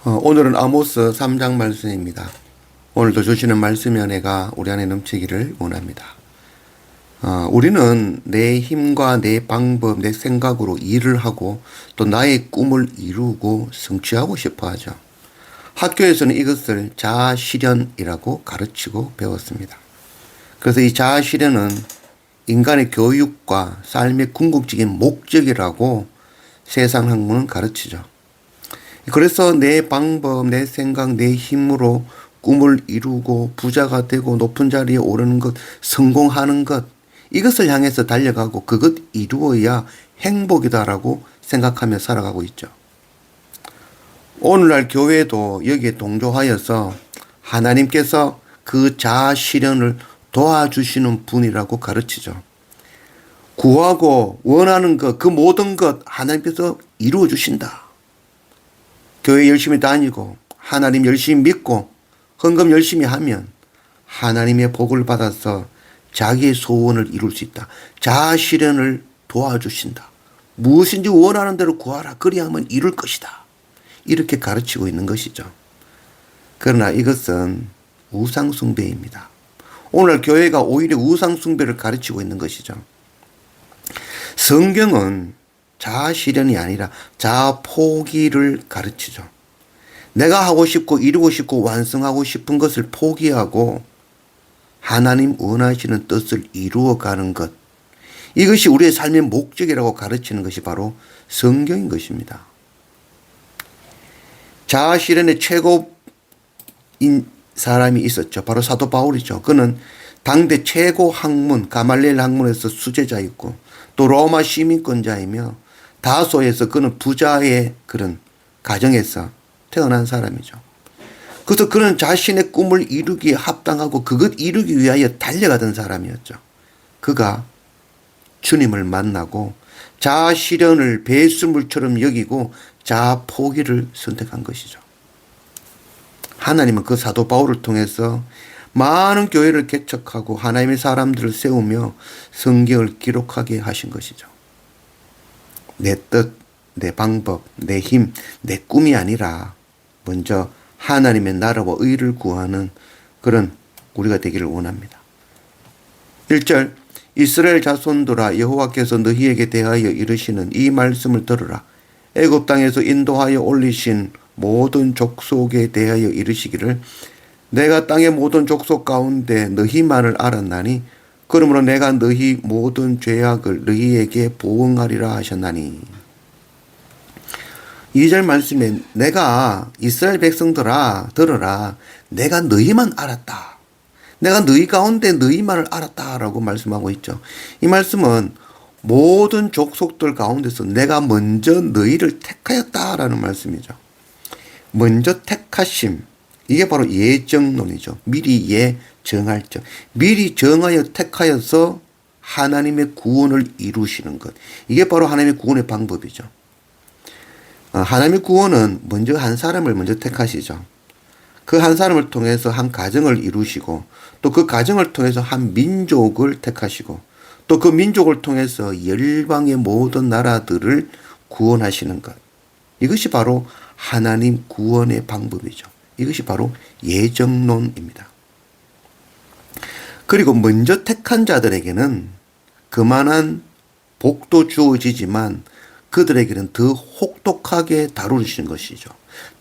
오늘은 아모스 3장 말씀입니다. 오늘도 주시는 말씀의 은혜가 우리 안에 넘치기를 원합니다. 우리는 내 힘과 내 방법, 내 생각으로 일을 하고 또 나의 꿈을 이루고 성취하고 싶어 하죠. 학교에서는 이것을 자아실현이라고 가르치고 배웠습니다. 그래서 이 자아실현은 인간의 교육과 삶의 궁극적인 목적이라고 세상 학문은 가르치죠. 그래서 내 방법, 내 생각, 내 힘으로 꿈을 이루고 부자가 되고 높은 자리에 오르는 것, 성공하는 것, 이것을 향해서 달려가고 그것 이루어야 행복이다라고 생각하며 살아가고 있죠. 오늘날 교회도 여기에 동조하여서 하나님께서 그 자아 실현을 도와주시는 분이라고 가르치죠. 구하고 원하는 것, 그 모든 것 하나님께서 이루어 주신다. 교회 열심히 다니고 하나님 열심히 믿고 헌금 열심히 하면 하나님의 복을 받아서 자기의 소원을 이룰 수 있다. 자아 실현을 도와주신다. 무엇인지 원하는 대로 구하라. 그리하면 이룰 것이다. 이렇게 가르치고 있는 것이죠. 그러나 이것은 우상숭배입니다. 오늘 교회가 오히려 우상숭배를 가르치고 있는 것이죠. 성경은 자아 실현이 아니라 자아 포기를 가르치죠. 내가 하고 싶고 이루고 싶고 완성하고 싶은 것을 포기하고 하나님 원하시는 뜻을 이루어가는 것. 이것이 우리의 삶의 목적이라고 가르치는 것이 바로 성경인 것입니다. 자아 실현의 최고인 사람이 있었죠. 바로 사도 바울이죠. 그는 당대 최고 학문 가말리엘 학문에서 수제자였고 또 로마 시민권자이며 다소에서 그는 부자의 그런 가정에서 태어난 사람이죠. 그래서 그는 자신의 꿈을 이루기에 합당하고 그것 이루기 위하여 달려가던 사람이었죠. 그가 주님을 만나고 자아 실현을 배수물처럼 여기고 자아 포기를 선택한 것이죠. 하나님은 그 사도 바울을 통해서 많은 교회를 개척하고 하나님의 사람들을 세우며 성경을 기록하게 하신 것이죠. 내 뜻, 내 방법, 내 힘, 내 꿈이 아니라 먼저 하나님의 나라와 의를 구하는 그런 우리가 되기를 원합니다. 1절 이스라엘 자손들아 여호와께서 너희에게 대하여 이르시는 이 말씀을 들으라. 애굽 땅에서 인도하여 올리신 모든 족속에 대하여 이르시기를 내가 땅의 모든 족속 가운데 너희만을 알았나니 그러므로 내가 너희 모든 죄악을 너희에게 보응하리라 하셨나니. 2절 말씀에 내가 이스라엘 백성들아 들으라 내가 너희만 알았다. 내가 너희 가운데 너희만을 알았다라고 말씀하고 있죠. 이 말씀은 모든 족속들 가운데서 내가 먼저 너희를 택하였다라는 말씀이죠. 먼저 택하심. 이게 바로 예정론이죠. 미리 예정할 적. 미리 정하여 택하여서 하나님의 구원을 이루시는 것. 이게 바로 하나님의 구원의 방법이죠. 하나님의 구원은 먼저 한 사람을 먼저 택하시죠. 그 한 사람을 통해서 한 가정을 이루시고 또 그 가정을 통해서 한 민족을 택하시고 또 그 민족을 통해서 열방의 모든 나라들을 구원하시는 것. 이것이 바로 하나님 구원의 방법이죠. 이것이 바로 예정론입니다. 그리고 먼저 택한 자들에게는 그만한 복도 주어지지만 그들에게는 더 혹독하게 다루시는 것이죠.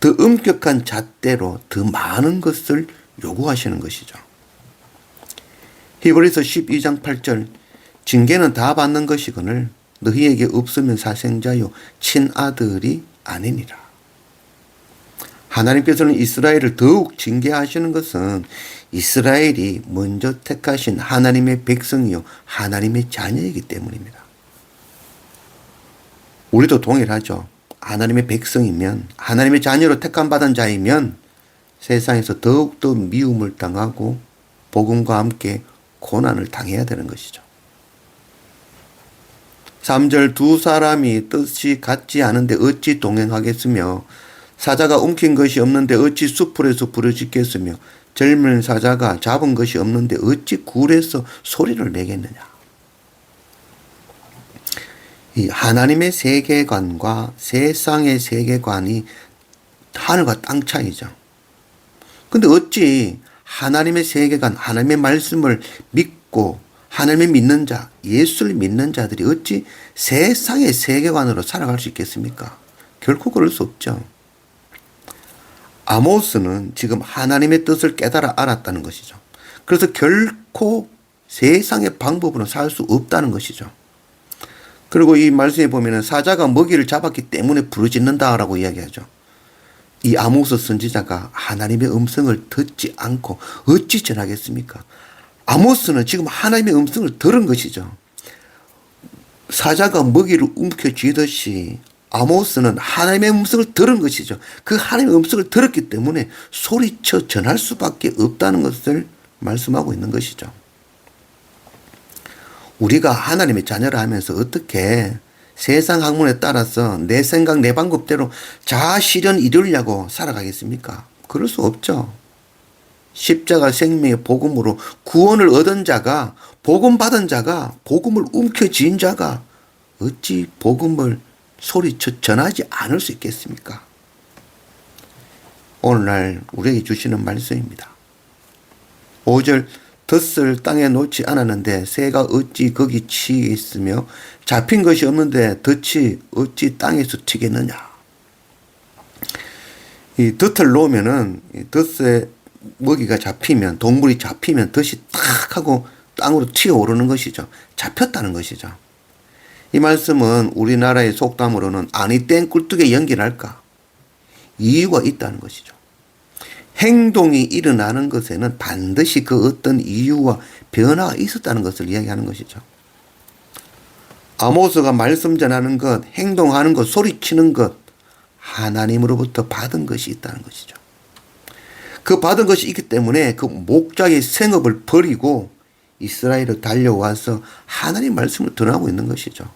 더 엄격한 잣대로 더 많은 것을 요구하시는 것이죠. 히브리서 12장 8절 징계는 다 받는 것이거늘 너희에게 없으면 사생자요 친아들이 아니니라. 하나님께서는 이스라엘을 더욱 징계하시는 것은 이스라엘이 먼저 택하신 하나님의 백성이요 하나님의 자녀이기 때문입니다. 우리도 동일하죠. 하나님의 백성이면 하나님의 자녀로 택함받은 자이면 세상에서 더욱더 미움을 당하고 복음과 함께 고난을 당해야 되는 것이죠. 3절 두 사람이 뜻이 같지 않은데 어찌 동행하겠으며 사자가 움킨 것이 없는데 어찌 수풀에서 부르짖겠으며 젊은 사자가 잡은 것이 없는데 어찌 굴에서 소리를 내겠느냐. 이 하나님의 세계관과 세상의 세계관이 하늘과 땅 차이죠. 근데 어찌 하나님의 세계관, 하나님의 말씀을 믿고 하나님을 믿는 자, 예수를 믿는 자들이 어찌 세상의 세계관으로 살아갈 수 있겠습니까? 결코 그럴 수 없죠. 아모스는 지금 하나님의 뜻을 깨달아 알았다는 것이죠. 그래서 결코 세상의 방법으로 살 수 없다는 것이죠. 그리고 이 말씀에 보면 사자가 먹이를 잡았기 때문에 부르짖는다라고 이야기하죠. 이 아모스 선지자가 하나님의 음성을 듣지 않고 어찌 전하겠습니까? 아모스는 지금 하나님의 음성을 들은 것이죠. 사자가 먹이를 움켜쥐듯이 아모스는 하나님의 음성을 들은 것이죠. 그 하나님의 음성을 들었기 때문에 소리쳐 전할 수밖에 없다는 것을 말씀하고 있는 것이죠. 우리가 하나님의 자녀라 하면서 어떻게 세상 학문에 따라서 내 생각 내 방법대로 자아실현 이루려고 살아가겠습니까? 그럴 수 없죠. 십자가 생명의 복음으로 구원을 얻은 자가, 복음 받은 자가, 복음을 움켜쥔 자가 어찌 복음을 소리쳐 전하지 않을 수 있겠습니까? 오늘날 우리에게 주시는 말씀입니다. 5절 덫을 땅에 놓지 않았는데 새가 어찌 거기 치겠으며 잡힌 것이 없는데 덫이 어찌 땅에서 튀겠느냐. 이 덫을 놓으면은 이 덫에 먹이가 잡히면, 동물이 잡히면 덫이 탁 하고 땅으로 튀어오르는 것이죠. 잡혔다는 것이죠. 이 말씀은 우리나라의 속담으로는 아니 땡 꿀뚝에 연기할까? 이유가 있다는 것이죠. 행동이 일어나는 것에는 반드시 그 어떤 이유와 변화가 있었다는 것을 이야기하는 것이죠. 아모스가 말씀 전하는 것, 행동하는 것, 소리치는 것, 하나님으로부터 받은 것이 있다는 것이죠. 그 받은 것이 있기 때문에 그 목자의 생업을 버리고 이스라엘을 달려와서 하나님 말씀을 전하고 있는 것이죠.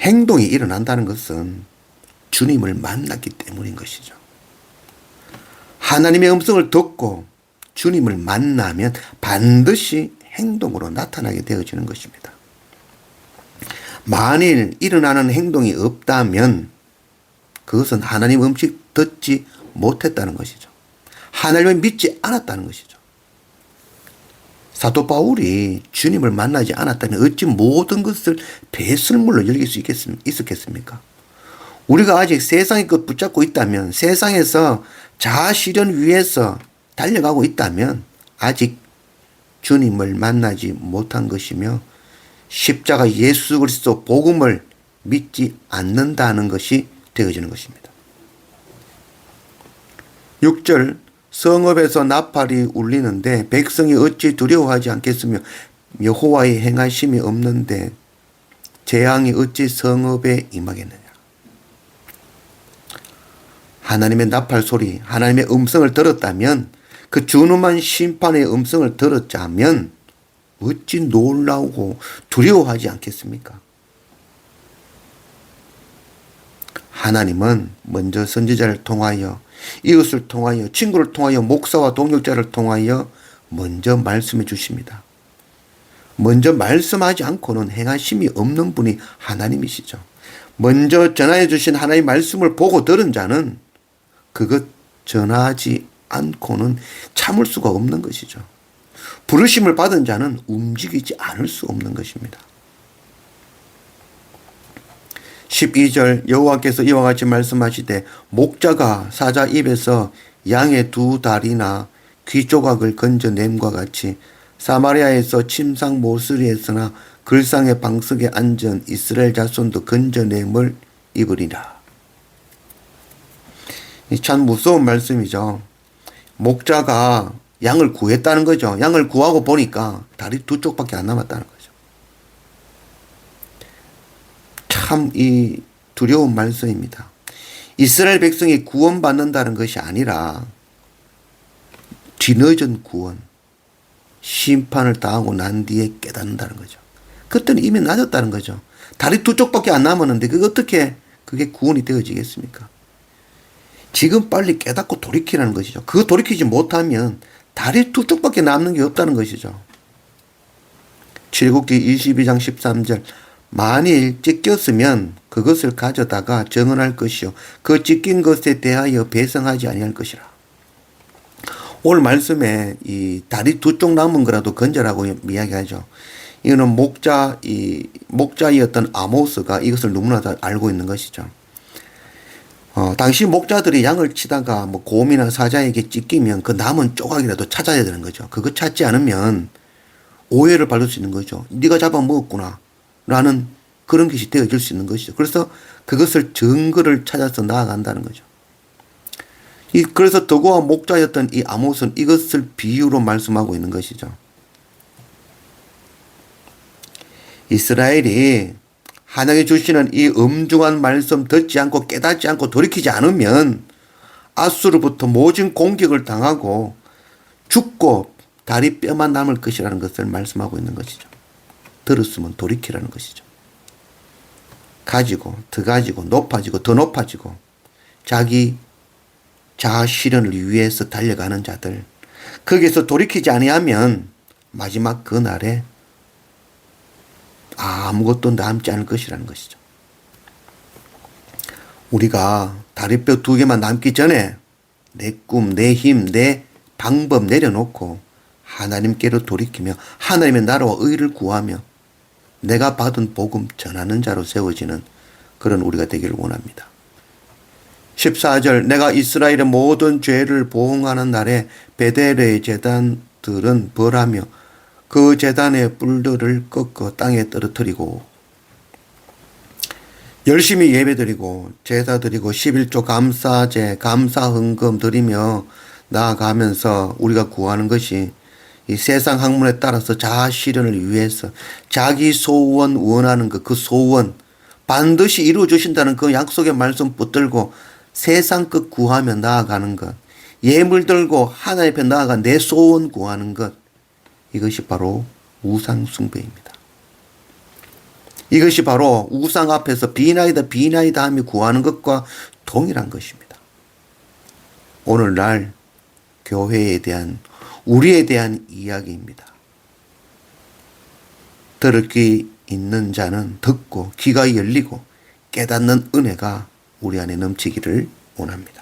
행동이 일어난다는 것은 주님을 만났기 때문인 것이죠. 하나님의 음성을 듣고 주님을 만나면 반드시 행동으로 나타나게 되어지는 것입니다. 만일 일어나는 행동이 없다면 그것은 하나님 음식 듣지 못했다는 것이죠. 하나님을 믿지 않았다는 것이죠. 사도 바울이 주님을 만나지 않았다면 어찌 모든 것을 배설물로 여길 수 있었겠습니까? 우리가 아직 세상의 것 붙잡고 있다면, 세상에서 자아실현 위해서 달려가고 있다면 아직 주님을 만나지 못한 것이며 십자가 예수 그리스도 복음을 믿지 않는다는 것이 되어지는 것입니다. 6절 성읍에서 나팔이 울리는데 백성이 어찌 두려워하지 않겠으며 여호와의 행하심이 없는데 재앙이 어찌 성읍에 임하겠느냐. 하나님의 나팔 소리, 하나님의 음성을 들었다면, 그 준엄한 심판의 음성을 들었자면 어찌 놀라우고 두려워하지 않겠습니까? 하나님은 먼저 선지자를 통하여, 이웃을 통하여, 친구를 통하여, 목사와 동역자를 통하여 먼저 말씀해 주십니다. 먼저 말씀하지 않고는 행하심이 없는 분이 하나님이시죠. 먼저 전하여 주신 하나님의 말씀을 보고 들은 자는 그것 전하지 않고는 참을 수가 없는 것이죠. 부르심을 받은 자는 움직이지 않을 수 없는 것입니다. 12절 여호와께서 이와 같이 말씀하시되 목자가 사자 입에서 양의 두 다리나 귀 조각을 건져냄과 같이 사마리아에서 침상 모서리에서나 글상의 방석에 앉은 이스라엘 자손도 건져냄을 입으리라. 참 무서운 말씀이죠. 목자가 양을 구했다는 거죠. 양을 구하고 보니까 다리 두 쪽밖에 안 남았다는 거죠. 참 이 두려운 말씀입니다. 이스라엘 백성이 구원받는다는 것이 아니라 뒤늦은 구원, 심판을 당하고 난 뒤에 깨닫는다는 거죠. 그때는 이미 낮았다는 거죠. 다리 두 쪽밖에 안 남았는데 그게 어떻게 그게 구원이 되어지겠습니까? 지금 빨리 깨닫고 돌이키라는 것이죠. 그거 돌이키지 못하면 다리 두 쪽밖에 남는 게 없다는 것이죠. 출애굽기 22장 13절 만일 찢겼으면 그것을 가져다가 정언할 것이요 그 찢긴 것에 대하여 배상하지 아니할 것이라. 오늘 말씀에 이 다리 두 쪽 남은 거라도 건져라고 이야기하죠. 이거는 목자이었던 아모스가 이것을 너무나 다 알고 있는 것이죠. 당시 목자들이 양을 치다가 뭐 곰이나 사자에게 찢기면 그 남은 조각이라도 찾아야 되는 거죠. 그거 찾지 않으면 오해를 받을 수 있는 거죠. 네가 잡아먹었구나 라는 그런 것이 되어질 수 있는 것이죠. 그래서 그것을 증거를 찾아서 나아간다는 거죠. 그래서 더구와 목자였던 이 아모스는 이것을 비유로 말씀하고 있는 것이죠. 이스라엘이 하나님이 주시는 이 엄중한 말씀 듣지 않고 깨닫지 않고 돌이키지 않으면 아수르부터 모진 공격을 당하고 죽고 다리 뼈만 남을 것이라는 것을 말씀하고 있는 것이죠. 들었으면 돌이키라는 것이죠. 가지고 더 가지고 높아지고 더 높아지고 자기 자아 실현을 위해서 달려가는 자들, 거기에서 돌이키지 아니하면 마지막 그날에 아무것도 남지 않을 것이라는 것이죠. 우리가 다리뼈 두 개만 남기 전에 내 꿈, 내 힘, 내 방법 내려놓고 하나님께로 돌이키며 하나님의 나라와 의를 구하며 내가 받은 복음 전하는 자로 세워지는 그런 우리가 되기를 원합니다. 14절 내가 이스라엘의 모든 죄를 보응하는 날에 베델의 제단들은 벌하며 그 제단의 뿔들을 꺾어 땅에 떨어뜨리고 열심히 예배드리고 제사드리고 11조 감사제 감사헌금 드리며 나아가면서 우리가 구하는 것이 이 세상 학문에 따라서 자아 실현을 위해서 자기 소원 원하는 그 소원 반드시 이루어 주신다는 그 약속의 말씀 붙들고 세상 것 구하며 나아가는 것, 예물 들고 하나님 앞에 나아가 내 소원 구하는 것, 이것이 바로 우상 숭배입니다. 이것이 바로 우상 앞에서 비나이다 비나이다 하며 구하는 것과 동일한 것입니다. 오늘날 교회에 대한 우리에 대한 이야기입니다. 들을 귀 있는 자는 듣고 귀가 열리고 깨닫는 은혜가 우리 안에 넘치기를 원합니다.